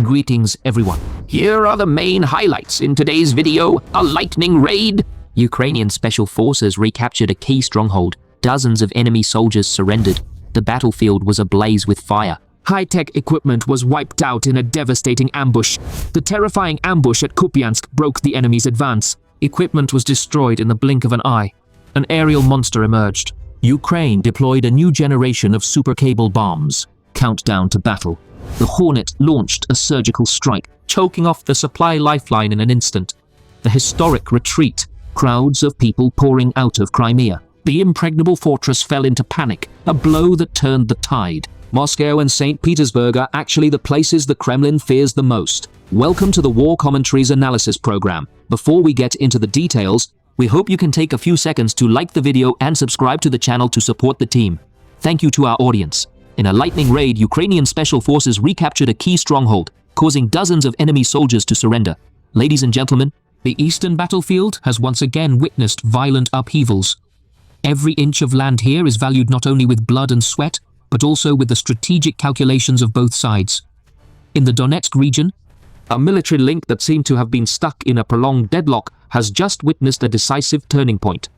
Greetings everyone. Here are the main highlights in today's video. A lightning raid. Ukrainian special forces recaptured a key stronghold. Dozens of enemy soldiers surrendered. The battlefield was ablaze with fire. High-tech equipment was wiped out in a devastating ambush. The terrifying ambush at Kupyansk broke the enemy's advance. Equipment was destroyed in the blink of an eye. An aerial monster emerged. Ukraine deployed a new generation of super cable bombs. Countdown to battle. The Hornet launched a surgical strike, choking off the supply lifeline in an instant. The historic retreat. Crowds of people pouring out of Crimea. The impregnable fortress fell into panic, a blow that turned the tide. Moscow and St. Petersburg are actually the places the Kremlin fears the most. Welcome to the War Commentaries Analysis Program. Before we get into the details, we hope you can take a few seconds to like the video and subscribe to the channel to support the team. Thank you to our audience. In a lightning raid, Ukrainian special forces recaptured a key stronghold, causing dozens of enemy soldiers to surrender. Ladies and gentlemen, the eastern battlefield has once again witnessed violent upheavals. Every inch of land here is valued not only with blood and sweat, but also with the strategic calculations of both sides. In the Donetsk region, a military link that seemed to have been stuck in a prolonged deadlock has just witnessed a decisive turning point.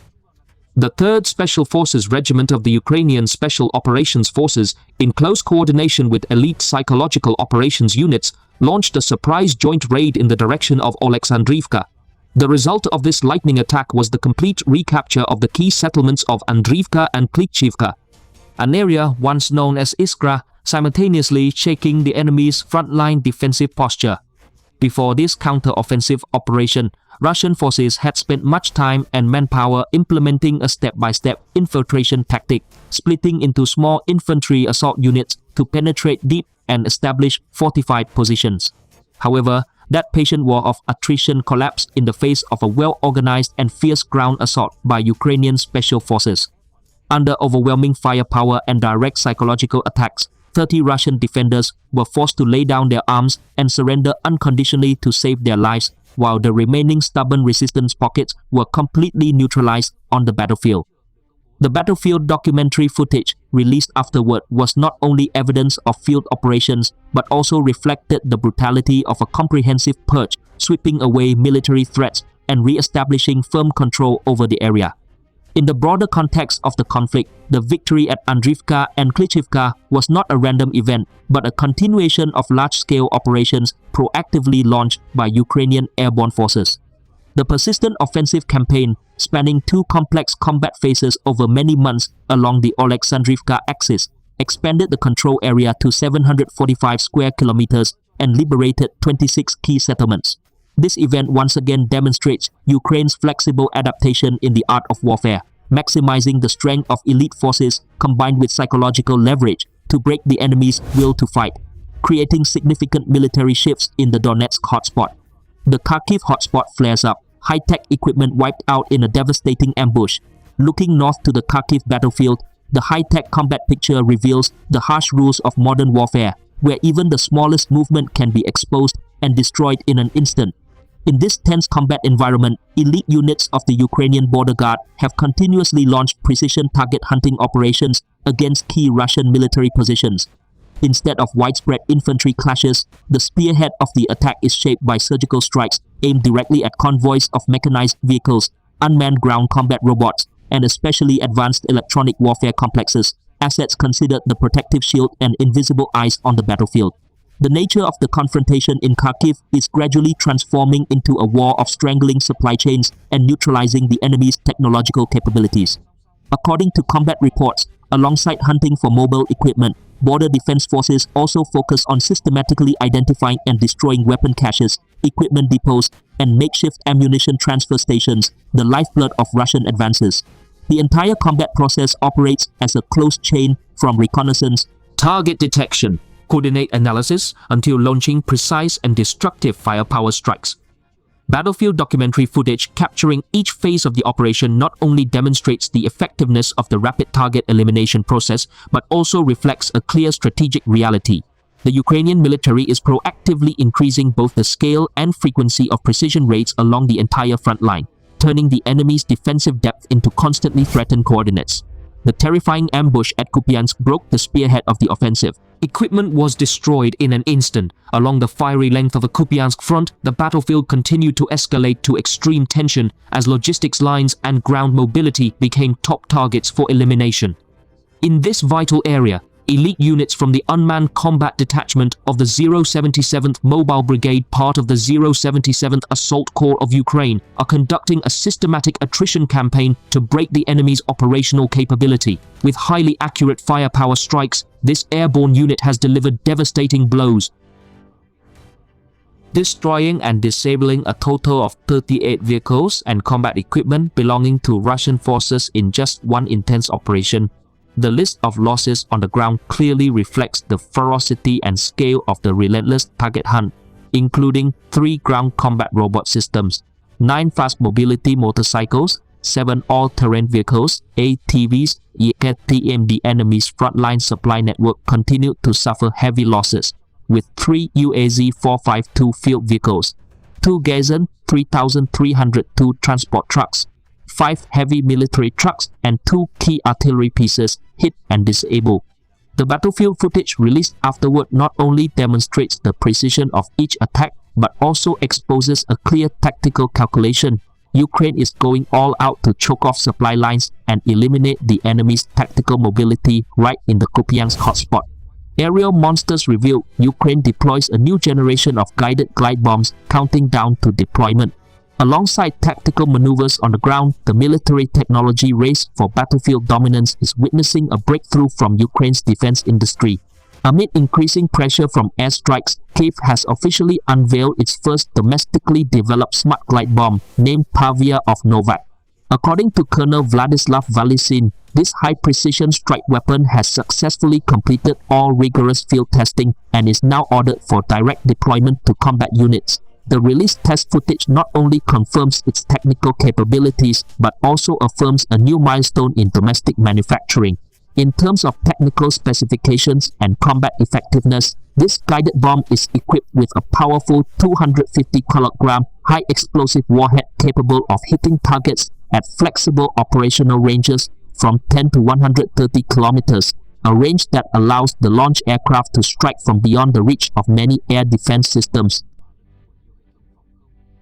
The 3rd Special Forces Regiment of the Ukrainian Special Operations Forces, in close coordination with elite psychological operations units, launched a surprise joint raid in the direction of Alexandrivka. The result of this lightning attack was the complete recapture of the key settlements of Andriivka and Klikchivka, an area once known as Iskra, simultaneously shaking the enemy's frontline defensive posture. Before this counter-offensive operation, Russian forces had spent much time and manpower implementing a step-by-step infiltration tactic, splitting into small infantry assault units to penetrate deep and establish fortified positions. However, that patient war of attrition collapsed in the face of a well-organized and fierce ground assault by Ukrainian special forces. Under overwhelming firepower and direct psychological attacks, 30 Russian defenders were forced to lay down their arms and surrender unconditionally to save their lives, while the remaining stubborn resistance pockets were completely neutralized on the battlefield. The battlefield documentary footage released afterward was not only evidence of field operations, but also reflected the brutality of a comprehensive purge, sweeping away military threats and re-establishing firm control over the area. In the broader context of the conflict, the victory at Andriivka and Klikchivka was not a random event, but a continuation of large-scale operations proactively launched by Ukrainian airborne forces. The persistent offensive campaign, spanning 2 complex combat phases over many months along the Alexandrivka axis, expanded the control area to 745 square kilometers and liberated 26 key settlements. This event once again demonstrates Ukraine's flexible adaptation in the art of warfare, maximizing the strength of elite forces combined with psychological leverage to break the enemy's will to fight, creating significant military shifts in the Donetsk hotspot. The Kharkiv hotspot flares up, high-tech equipment wiped out in a devastating ambush. Looking north to the Kharkiv battlefield, the high-tech combat picture reveals the harsh rules of modern warfare, where even the smallest movement can be exposed and destroyed in an instant. In this tense combat environment, elite units of the Ukrainian border guard have continuously launched precision target hunting operations against key Russian military positions. Instead of widespread infantry clashes, the spearhead of the attack is shaped by surgical strikes aimed directly at convoys of mechanized vehicles, unmanned ground combat robots, and especially advanced electronic warfare complexes, assets considered the protective shield and invisible eyes on the battlefield. The nature of the confrontation in Kharkiv is gradually transforming into a war of strangling supply chains and neutralizing the enemy's technological capabilities. According to combat reports, alongside hunting for mobile equipment, border defense forces also focus on systematically identifying and destroying weapon caches, equipment depots, and makeshift ammunition transfer stations, the lifeblood of Russian advances. The entire combat process operates as a closed chain from reconnaissance, target detection, coordinate analysis until launching precise and destructive firepower strikes. Battlefield documentary footage capturing each phase of the operation not only demonstrates the effectiveness of the rapid target elimination process, but also reflects a clear strategic reality. The Ukrainian military is proactively increasing both the scale and frequency of precision raids along the entire front line, turning the enemy's defensive depth into constantly threatened coordinates. The terrifying ambush at Kupyansk broke the spearhead of the offensive. Equipment was destroyed in an instant. Along the fiery length of the Kupyansk front, the battlefield continued to escalate to extreme tension as logistics lines and ground mobility became top targets for elimination. In this vital area, elite units from the Unmanned Combat Detachment of the 077th Mobile Brigade, part of the 077th Assault Corps of Ukraine, are conducting a systematic attrition campaign to break the enemy's operational capability. With highly accurate firepower strikes, this airborne unit has delivered devastating blows, destroying and disabling a total of 38 vehicles and combat equipment belonging to Russian forces in just one intense operation. The list of losses on the ground clearly reflects the ferocity and scale of the relentless target hunt, including 3 ground combat robot systems, 9 fast mobility motorcycles, 7 all-terrain vehicles, ATVs, yet the enemy's frontline supply network continued to suffer heavy losses, with 3 UAZ-452 field vehicles, 2 Gazan 3302 transport trucks, 5 heavy military trucks and 2 key artillery pieces hit and disabled. The battlefield footage released afterward not only demonstrates the precision of each attack but also exposes a clear tactical calculation. Ukraine is going all out to choke off supply lines and eliminate the enemy's tactical mobility right in the Kupyansk hotspot. Aerial monsters revealed Ukraine deploys a new generation of guided glide bombs counting down to deployment. Alongside tactical maneuvers on the ground, the military technology race for battlefield dominance is witnessing a breakthrough from Ukraine's defense industry. Amid increasing pressure from airstrikes, Kyiv has officially unveiled its first domestically developed smart glide bomb, named Pavia of Novak. According to Colonel Vladislav Valisin, this high-precision strike weapon has successfully completed all rigorous field testing and is now ordered for direct deployment to combat units. The released test footage not only confirms its technical capabilities but also affirms a new milestone in domestic manufacturing. In terms of technical specifications and combat effectiveness, this guided bomb is equipped with a powerful 250 kg high-explosive warhead capable of hitting targets at flexible operational ranges from 10 to 130 kilometers, a range that allows the launch aircraft to strike from beyond the reach of many air defense systems.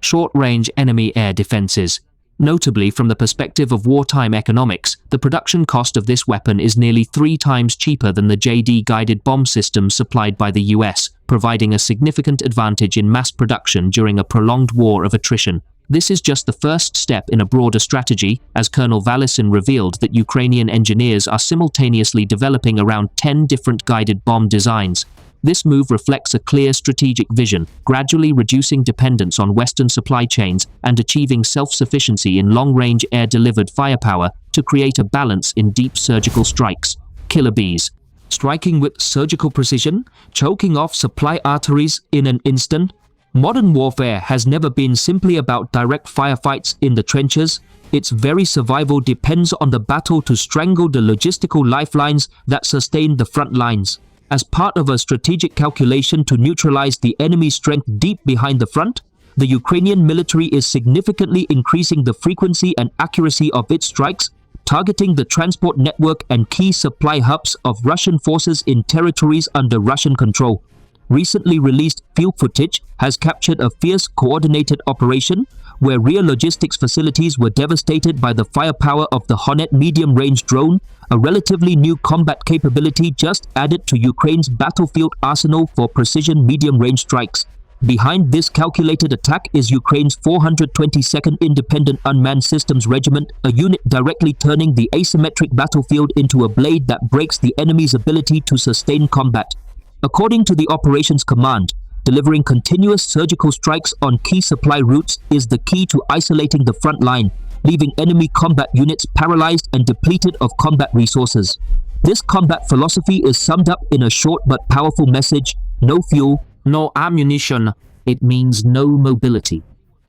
Short-range enemy air defenses. Notably, from the perspective of wartime economics, the production cost of this weapon is nearly 3 times cheaper than the JD guided bomb system supplied by the US, providing a significant advantage in mass production during a prolonged war of attrition. This is just the first step in a broader strategy, as Colonel Valisin revealed that Ukrainian engineers are simultaneously developing around 10 different guided bomb designs. This move reflects a clear strategic vision, gradually reducing dependence on Western supply chains and achieving self-sufficiency in long-range air-delivered firepower to create a balance in deep surgical strikes. Killer bees. Striking with surgical precision, choking off supply arteries in an instant. Modern warfare has never been simply about direct firefights in the trenches. Its very survival depends on the battle to strangle the logistical lifelines that sustain the front lines. As part of a strategic calculation to neutralize the enemy's strength deep behind the front, the Ukrainian military is significantly increasing the frequency and accuracy of its strikes, targeting the transport network and key supply hubs of Russian forces in territories under Russian control. Recently released field footage has captured a fierce coordinated operation where rear logistics facilities were devastated by the firepower of the Hornet medium-range drone, a relatively new combat capability just added to Ukraine's battlefield arsenal for precision medium-range strikes. Behind this calculated attack is Ukraine's 422nd Independent Unmanned Systems Regiment, a unit directly turning the asymmetric battlefield into a blade that breaks the enemy's ability to sustain combat. According to the Operations Command, delivering continuous surgical strikes on key supply routes is the key to isolating the front line, leaving enemy combat units paralyzed and depleted of combat resources. This combat philosophy is summed up in a short but powerful message: no fuel, no ammunition. It means no mobility.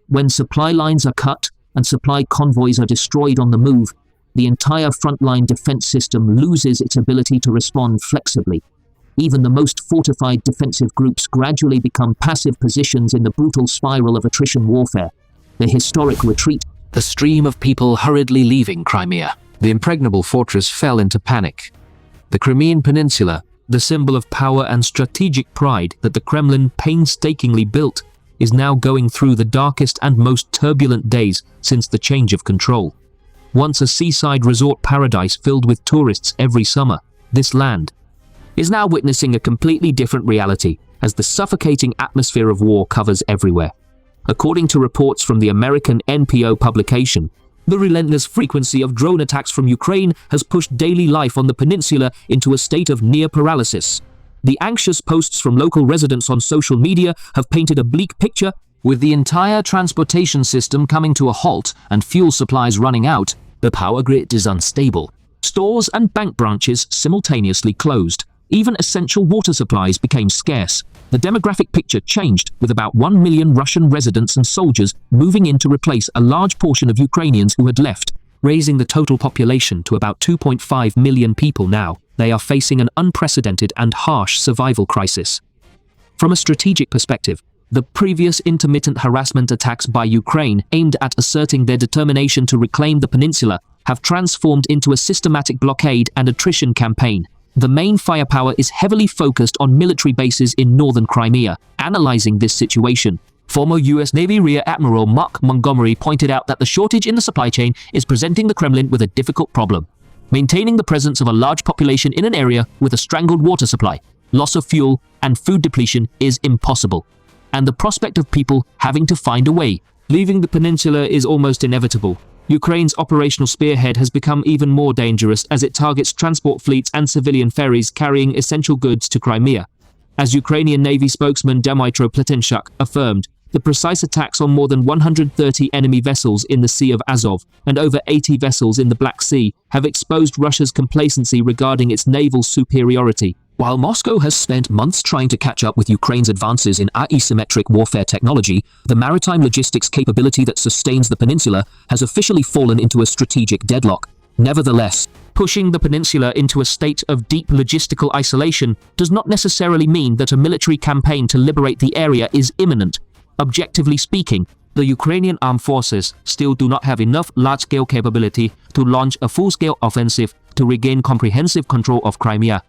When supply lines are cut and supply convoys are destroyed on the move, the entire frontline defense system loses its ability to respond flexibly. Even the most fortified defensive groups gradually become passive positions in the brutal spiral of attrition warfare. The historic retreat. The stream of people hurriedly leaving Crimea. The impregnable fortress fell into panic. The Crimean Peninsula, the symbol of power and strategic pride that the Kremlin painstakingly built, is now going through the darkest and most turbulent days since the change of control. Once a seaside resort paradise filled with tourists every summer, this land is now witnessing a completely different reality as the suffocating atmosphere of war covers everywhere. According to reports from the American NPO publication, the relentless frequency of drone attacks from Ukraine has pushed daily life on the peninsula into a state of near paralysis. The anxious posts from local residents on social media have painted a bleak picture, with the entire transportation system coming to a halt and fuel supplies running out. The power grid is unstable. Stores and bank branches simultaneously closed. Even essential water supplies became scarce. The demographic picture changed, with about 1 million Russian residents and soldiers moving in to replace a large portion of Ukrainians who had left, raising the total population to about 2.5 million people now. They are facing an unprecedented and harsh survival crisis. From a strategic perspective, the previous intermittent harassment attacks by Ukraine aimed at asserting their determination to reclaim the peninsula have transformed into a systematic blockade and attrition campaign. The main firepower is heavily focused on military bases in northern Crimea. Analyzing this situation, former US Navy Rear Admiral Mark Montgomery pointed out that the shortage in the supply chain is presenting the Kremlin with a difficult problem. Maintaining the presence of a large population in an area with a strangled water supply, loss of fuel, and food depletion is impossible. And the prospect of people having to find a way leaving the peninsula is almost inevitable. Ukraine's operational spearhead has become even more dangerous as it targets transport fleets and civilian ferries carrying essential goods to Crimea. As Ukrainian Navy spokesman Dmytro Pletenchuk affirmed, the precise attacks on more than 130 enemy vessels in the Sea of Azov and over 80 vessels in the Black Sea have exposed Russia's complacency regarding its naval superiority. While Moscow has spent months trying to catch up with Ukraine's advances in asymmetric warfare technology, the maritime logistics capability that sustains the peninsula has officially fallen into a strategic deadlock. Nevertheless, pushing the peninsula into a state of deep logistical isolation does not necessarily mean that a military campaign to liberate the area is imminent. Objectively speaking, the Ukrainian armed forces still do not have enough large-scale capability to launch a full-scale offensive to regain comprehensive control of Crimea.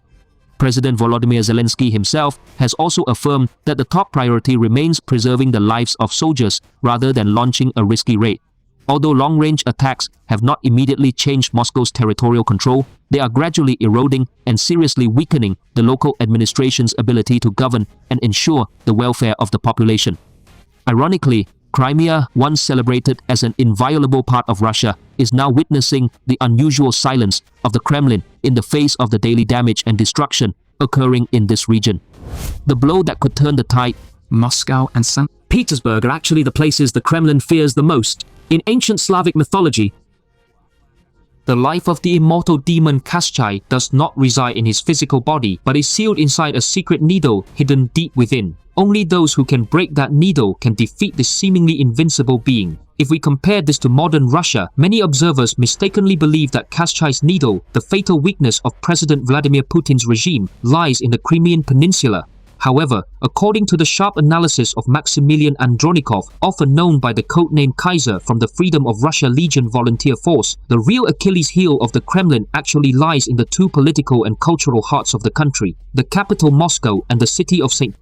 President Volodymyr Zelensky himself has also affirmed that the top priority remains preserving the lives of soldiers rather than launching a risky raid. Although long-range attacks have not immediately changed Moscow's territorial control, they are gradually eroding and seriously weakening the local administration's ability to govern and ensure the welfare of the population. Ironically, Crimea, once celebrated as an inviolable part of Russia, is now witnessing the unusual silence of the Kremlin in the face of the daily damage and destruction occurring in this region. The blow that could turn the tide. Moscow and St. Petersburg are actually the places the Kremlin fears the most. In ancient Slavic mythology, the life of the immortal demon Kaschai does not reside in his physical body, but is sealed inside a secret needle hidden deep within. Only those who can break that needle can defeat this seemingly invincible being. If we compare this to modern Russia, many observers mistakenly believe that Kaschai's needle, the fatal weakness of President Vladimir Putin's regime, lies in the Crimean Peninsula. However, according to the sharp analysis of Maximilian Andronikov, often known by the codename Kaiser from the Freedom of Russia Legion volunteer force, the real Achilles heel of the Kremlin actually lies in the two political and cultural hearts of the country, the capital Moscow and the city of St.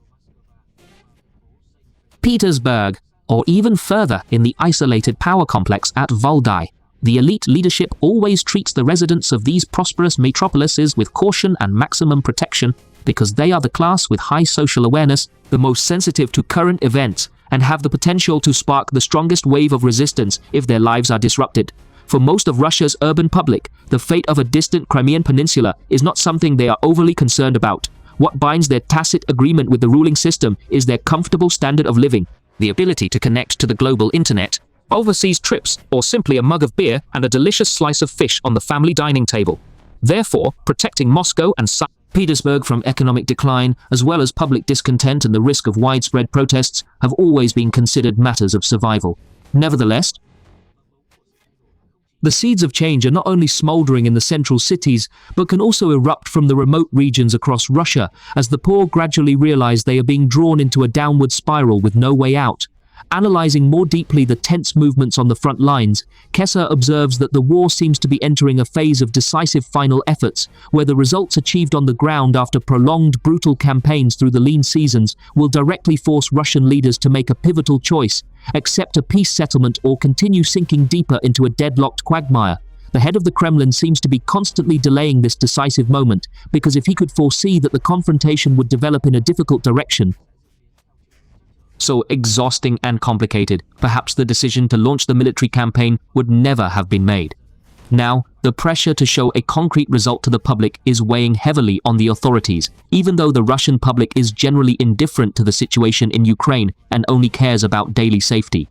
Petersburg, or even further in the isolated power complex at Valdai. The elite leadership always treats the residents of these prosperous metropolises with caution and maximum protection because they are the class with high social awareness, the most sensitive to current events, and have the potential to spark the strongest wave of resistance if their lives are disrupted. For most of Russia's urban public, the fate of a distant Crimean peninsula is not something they are overly concerned about. What binds their tacit agreement with the ruling system is their comfortable standard of living, the ability to connect to the global internet, overseas trips, or simply a mug of beer and a delicious slice of fish on the family dining table. Therefore, protecting Moscow and St. Petersburg from economic decline, as well as public discontent and the risk of widespread protests, have always been considered matters of survival. Nevertheless, the seeds of change are not only smoldering in the central cities, but can also erupt from the remote regions across Russia as the poor gradually realize they are being drawn into a downward spiral with no way out. Analyzing more deeply the tense movements on the front lines, Kessler observes that the war seems to be entering a phase of decisive final efforts, where the results achieved on the ground after prolonged brutal campaigns through the lean seasons will directly force Russian leaders to make a pivotal choice: accept a peace settlement or continue sinking deeper into a deadlocked quagmire. The head of the Kremlin seems to be constantly delaying this decisive moment, because if he could foresee that the confrontation would develop in a difficult direction, so exhausting and complicated, perhaps the decision to launch the military campaign would never have been made. Now, the pressure to show a concrete result to the public is weighing heavily on the authorities, even though the Russian public is generally indifferent to the situation in Ukraine and only cares about daily safety.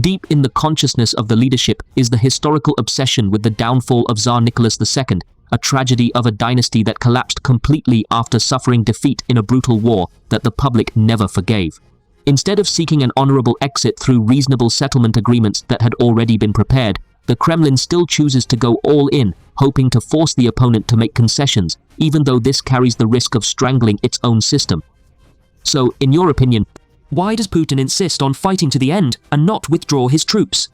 Deep in the consciousness of the leadership is the historical obsession with the downfall of Tsar Nicholas II, a tragedy of a dynasty that collapsed completely after suffering defeat in a brutal war that the public never forgave. Instead of seeking an honorable exit through reasonable settlement agreements that had already been prepared, the Kremlin still chooses to go all in, hoping to force the opponent to make concessions, even though this carries the risk of strangling its own system. So, in your opinion, why does Putin insist on fighting to the end and not withdraw his troops?